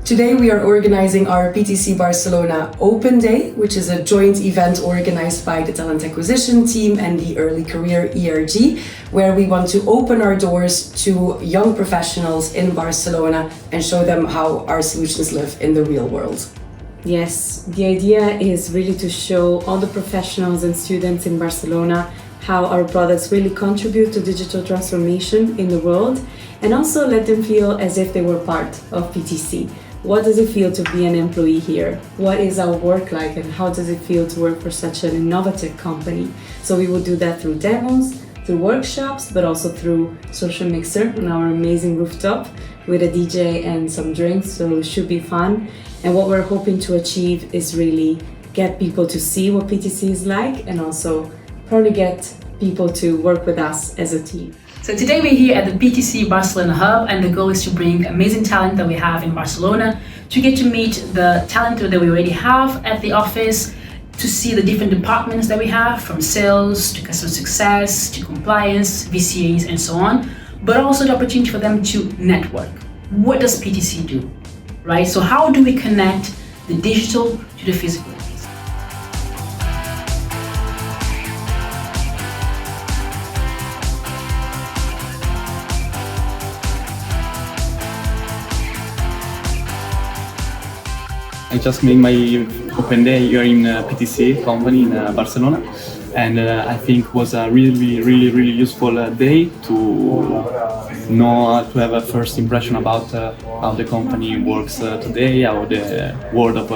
Today we are organizing our PTC Barcelona Open Day, which is a joint event organized by the Talent Acquisition team and the Early Career ERG, where we want to open our doors to young professionals in Barcelona and show them how our solutions live in the real world. Yes, the idea is really to show all the professionals and students in Barcelona how our products really contribute to digital transformation in the world, and also let them feel as if they were part of PTC. What does it feel to be an employee here? What is our work like, and how does it feel to work for such an innovative company? So we will do that through demos, through workshops, but also through social mixer on our amazing rooftop with a DJ and some drinks, so it should be fun. And what we're hoping to achieve is really get people to see what PTC is like, and also probably get people to work with us as a team. So today we're here at the PTC Barcelona Hub, and the goal is to bring amazing talent that we have in Barcelona, to get to meet the talent that we already have at the office, to see the different departments that we have, from sales to customer success to compliance, VCAs and so on, but also the opportunity for them to network. What does PTC do, right? So how do we connect the digital to the physical? I just made my open day here in PTC company in Barcelona, and I think it was a really useful day to know, to have a first impression about how the company works today, how the world of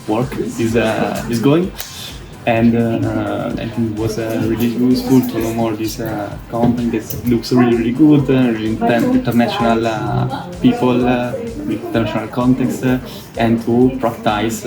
work is going, and I think it was really useful to know more this company that looks really good, really international people. With international context, and to practice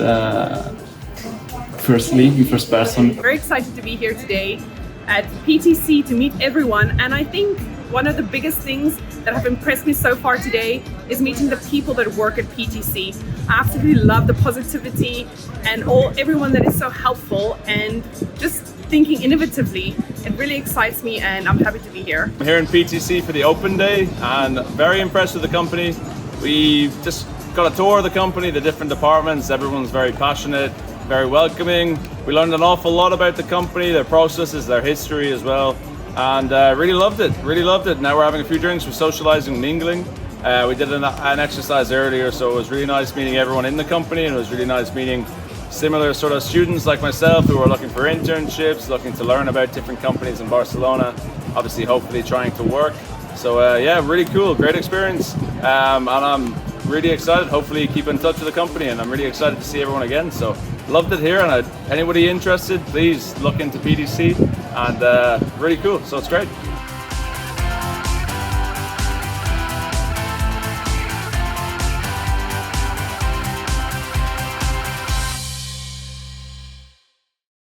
firstly in first person. Very excited to be here today at PTC to meet everyone, and I think one of the biggest things that have impressed me so far today is meeting the people that work at PTC. I absolutely love the positivity and everyone that is so helpful and just thinking innovatively. It really excites me, and I'm happy to be here. I'm here in PTC for the open day and very impressed with the company. We just got a tour of the company, the different departments. Everyone's very passionate, very welcoming. We learned an awful lot about the company, their processes, their history as well, and really loved it. Now we're having a few drinks, we're socializing, mingling. We did an exercise earlier, so it was really nice meeting everyone in the company, and it was really nice meeting similar sort of students like myself who are looking for internships, looking to learn about different companies in Barcelona, obviously hopefully trying to work. So yeah, really cool, great experience, and I'm really excited. Hopefully keep in touch with the company, and I'm really excited to see everyone again. So loved it here, and anybody interested, please look into PTC, and really cool, so it's great.